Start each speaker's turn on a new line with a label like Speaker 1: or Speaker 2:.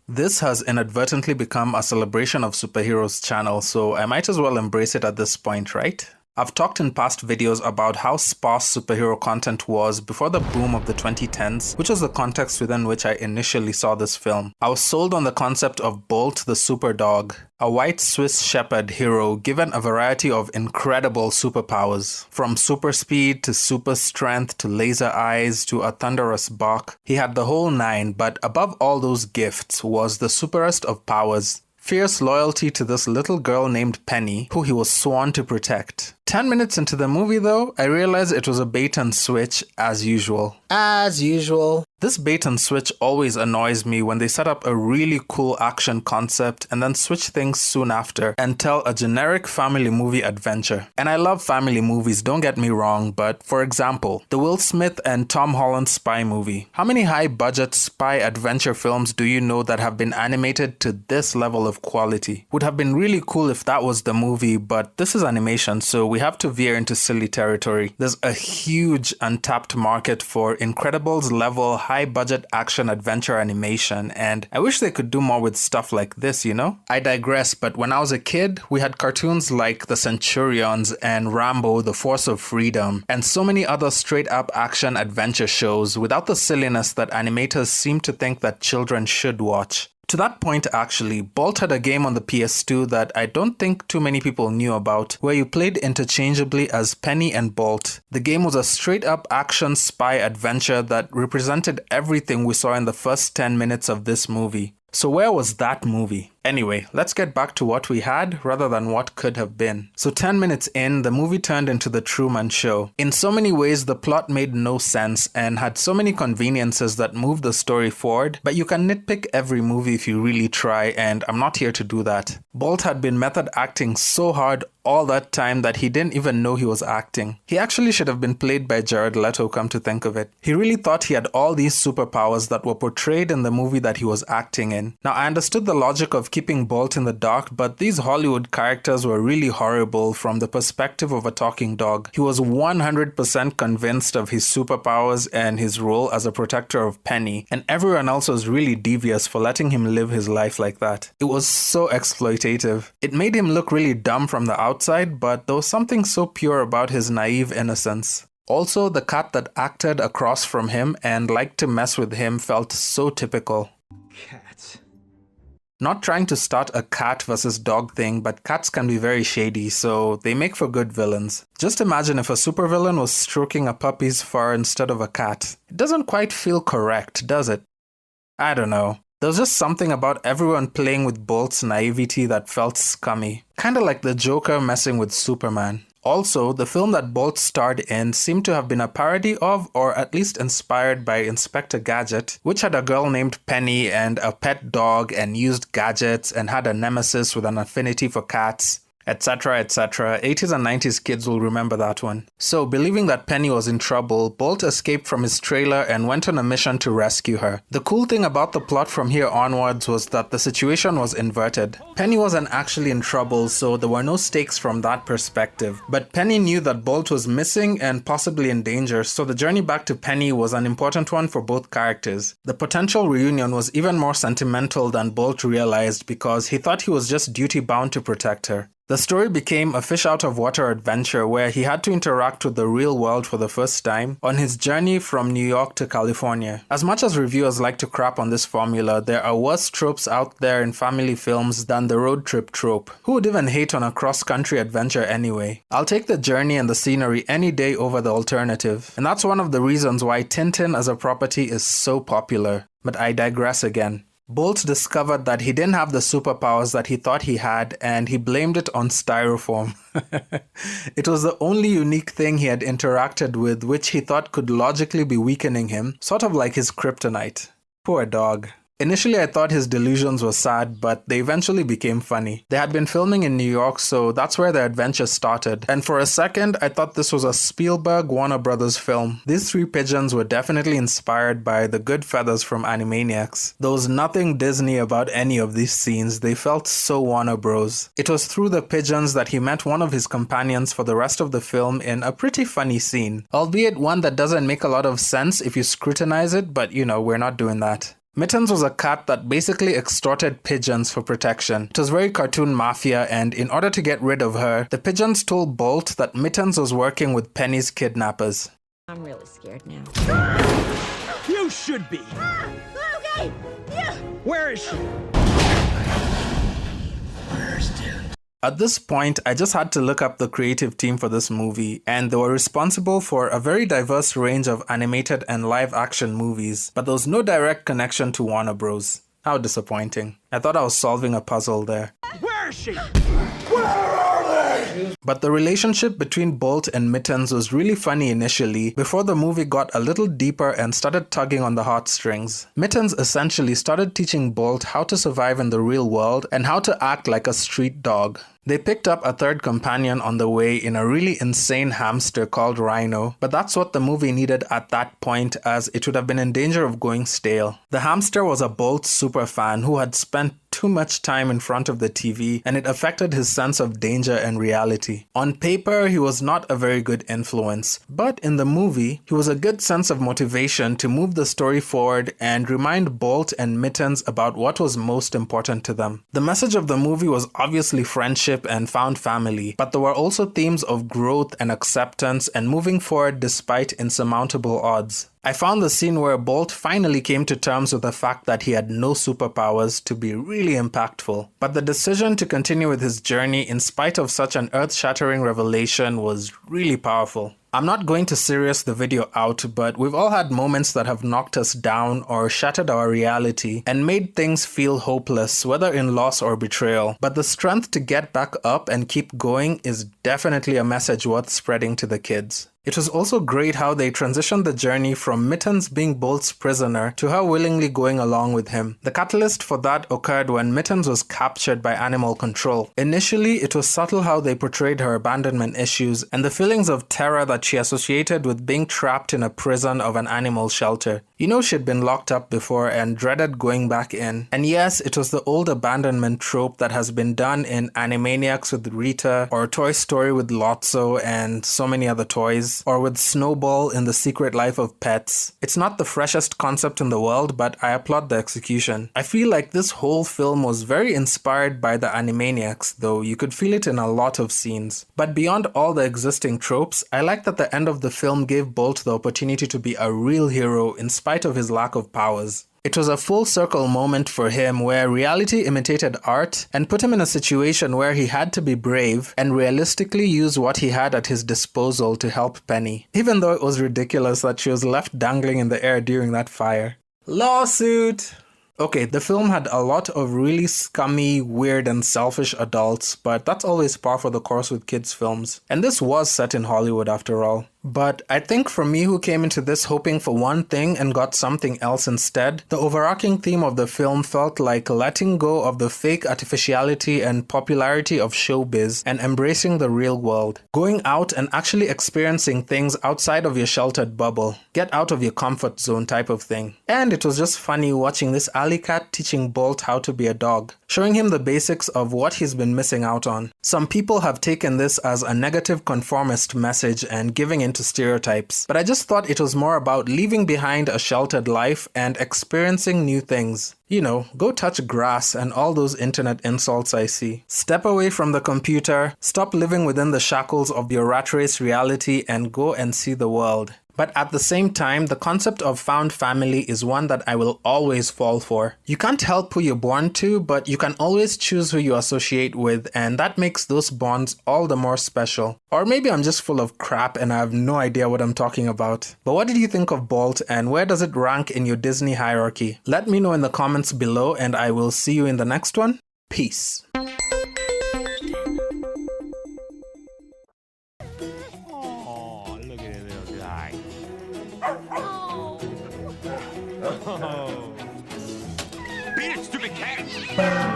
Speaker 1: This has inadvertently become a celebration of superheroes channel, so I might as well embrace it at this point, right? I've talked in past videos about how sparse superhero content was before the boom of the 2010s, which was the context within which I initially saw this film. I was sold on the concept of Bolt the Super Dog, a white Swiss Shepherd hero given a variety of incredible superpowers. From super speed to super strength to laser eyes to a thunderous bark. He had the whole nine, but above all those gifts was the superest of powers. Fierce loyalty to this little girl named Penny, who he was sworn to protect. 10 minutes into the movie though, I realized it was a bait and switch as usual.
Speaker 2: As usual.
Speaker 1: This bait and switch always annoys me when they set up a really cool action concept and then switch things soon after and tell a generic family movie adventure. And I love family movies, don't get me wrong, but for example, the Will Smith and Tom Holland spy movie. How many high-budget spy adventure films do you know that have been animated to this level of quality? Would have been really cool if that was the movie, but this is animation, so we have to veer into silly territory. There's a huge untapped market for Incredibles level high-budget action adventure animation, and I wish they could do more with stuff like this, you know? I digress, but when I was a kid, we had cartoons like The Centurions and Rambo, The Force of Freedom, and so many other straight-up action adventure shows without the silliness that animators seem to think that children should watch. To that point actually, Bolt had a game on the PS2 that I don't think too many people knew about, where you played interchangeably as Penny and Bolt. The game was a straight-up action spy adventure that represented everything we saw in the first 10 minutes of this movie. So where was that movie? Anyway, let's get back to what we had rather than what could have been. So 10 minutes in, the movie turned into The Truman Show. In so many ways, the plot made no sense and had so many conveniences that moved the story forward, but you can nitpick every movie if you really try, and I'm not here to do that. Bolt had been method acting so hard all that time that he didn't even know he was acting. He actually should have been played by Jared Leto, come to think of it. He really thought he had all these superpowers that were portrayed in the movie that he was acting in. Now, I understood the logic of keeping Bolt in the dark, but these Hollywood characters were really horrible from the perspective of a talking dog. He was 100% convinced of his superpowers and his role as a protector of Penny, and everyone else was really devious for letting him live his life like that. It was so exploitative. It made him look really dumb from the outside, but there was something so pure about his naive innocence. Also, the cat that acted across from him and liked to mess with him felt so typical.
Speaker 2: Cats.
Speaker 1: Not trying to start a cat versus dog thing, but cats can be very shady, so they make for good villains. Just imagine if a supervillain was stroking a puppy's fur instead of a cat. It doesn't quite feel correct, does it? I don't know. There was just something about everyone playing with Bolt's naivety that felt scummy. Kinda like the Joker messing with Superman. Also, the film that Bolt starred in seemed to have been a parody of, or at least inspired by, Inspector Gadget, which had a girl named Penny and a pet dog and used gadgets and had a nemesis with an affinity for cats, etc., etc. 80s and 90s kids will remember that one. So, believing that Penny was in trouble, Bolt escaped from his trailer and went on a mission to rescue her. The cool thing about the plot from here onwards was that the situation was inverted. Penny wasn't actually in trouble, so there were no stakes from that perspective. But Penny knew that Bolt was missing and possibly in danger, so the journey back to Penny was an important one for both characters. The potential reunion was even more sentimental than Bolt realized because he thought he was just duty-bound to protect her. The story became a fish-out-of-water adventure where he had to interact with the real world for the first time on his journey from New York to California. As much as reviewers like to crap on this formula, there are worse tropes out there in family films than the road trip trope. Who would even hate on a cross-country adventure anyway? I'll take the journey and the scenery any day over the alternative. And that's one of the reasons why Tintin as a property is so popular. But I digress again. Bolt discovered that he didn't have the superpowers that he thought he had, and he blamed it on styrofoam. It was the only unique thing he had interacted with which he thought could logically be weakening him, sort of like his kryptonite. Poor dog. Initially, I thought his delusions were sad, but they eventually became funny. They had been filming in New York, so that's where their adventure started. And for a second, I thought this was a Spielberg Warner Brothers film. These three pigeons were definitely inspired by the good feathers from Animaniacs. There was nothing Disney about any of these scenes. They felt so Warner Bros. It was through the pigeons that he met one of his companions for the rest of the film in a pretty funny scene. Albeit one that doesn't make a lot of sense if you scrutinize it, but you know, we're not doing that. Mittens was a cat that basically extorted pigeons for protection. It was very cartoon mafia, and in order to get rid of her, the pigeons told Bolt that Mittens was working with Penny's kidnappers.
Speaker 3: I'm really scared now.
Speaker 2: You should be.
Speaker 3: Okay. Yeah.
Speaker 2: Where is she?
Speaker 1: At this point, I just had to look up the creative team for this movie, and they were responsible for a very diverse range of animated and live-action movies, but there was no direct connection to Warner Bros. How disappointing. I thought I was solving a puzzle there.
Speaker 2: Where is she?
Speaker 1: But the relationship between Bolt and Mittens was really funny initially, before the movie got a little deeper and started tugging on the heartstrings. Mittens essentially started teaching Bolt how to survive in the real world and how to act like a street dog. They picked up a third companion on the way in a really insane hamster called Rhino, but that's what the movie needed at that point, as it would have been in danger of going stale. The hamster was a Bolt superfan who had spent too much time in front of the TV, and it affected his sense of danger and reality. On paper, he was not a very good influence, but in the movie, he was a good sense of motivation to move the story forward and remind Bolt and Mittens about what was most important to them. The message of the movie was obviously friendship and found family, but there were also themes of growth and acceptance and moving forward despite insurmountable odds. I found the scene where Bolt finally came to terms with the fact that he had no superpowers to be really impactful, but the decision to continue with his journey in spite of such an earth-shattering revelation was really powerful. I'm not going to serious the video out, but we've all had moments that have knocked us down or shattered our reality and made things feel hopeless, whether in loss or betrayal. But the strength to get back up and keep going is definitely a message worth spreading to the kids. It was also great how they transitioned the journey from Mittens being Bolt's prisoner to her willingly going along with him. The catalyst for that occurred when Mittens was captured by animal control. Initially, it was subtle how they portrayed her abandonment issues and the feelings of terror that she associated with being trapped in a prison of an animal shelter. You know, she'd been locked up before and dreaded going back in. And yes, it was the old abandonment trope that has been done in Animaniacs with Rita, or Toy Story with Lotso and so many other toys, or with Snowball in The Secret Life of Pets. It's not the freshest concept in the world, but I applaud the execution. I feel like this whole film was very inspired by the Animaniacs, though you could feel it in a lot of scenes. But beyond all the existing tropes, I like that the end of the film gave Bolt the opportunity to be a real hero in spite of his lack of powers. It was a full circle moment for him where reality imitated art and put him in a situation where he had to be brave and realistically use what he had at his disposal to help Penny, even though it was ridiculous that she was left dangling in the air during that fire. Lawsuit! Okay, the film had a lot of really scummy, weird and selfish adults, but that's always par for the course with kids' films. And this was set in Hollywood after all. But I think for me, who came into this hoping for one thing and got something else instead, the overarching theme of the film felt like letting go of the fake artificiality and popularity of showbiz and embracing the real world. Going out and actually experiencing things outside of your sheltered bubble. Get out of your comfort zone type of thing. And it was just funny watching this alley cat teaching Bolt how to be a dog, showing him the basics of what he's been missing out on. Some people have taken this as a negative conformist message and giving into stereotypes, but I just thought it was more about leaving behind a sheltered life and experiencing new things. You know, go touch grass and all those internet insults I see. Step away from the computer, stop living within the shackles of your rat race reality and go and see the world. But at the same time, the concept of found family is one that I will always fall for. You can't help who you're born to, but you can always choose who you associate with, and that makes those bonds all the more special. Or maybe I'm just full of crap and I have no idea what I'm talking about. But what did you think of Bolt, and where does it rank in your Disney hierarchy? Let me know in the comments below, and I will see you in the next one. Peace.
Speaker 4: Beat it, stupid cat!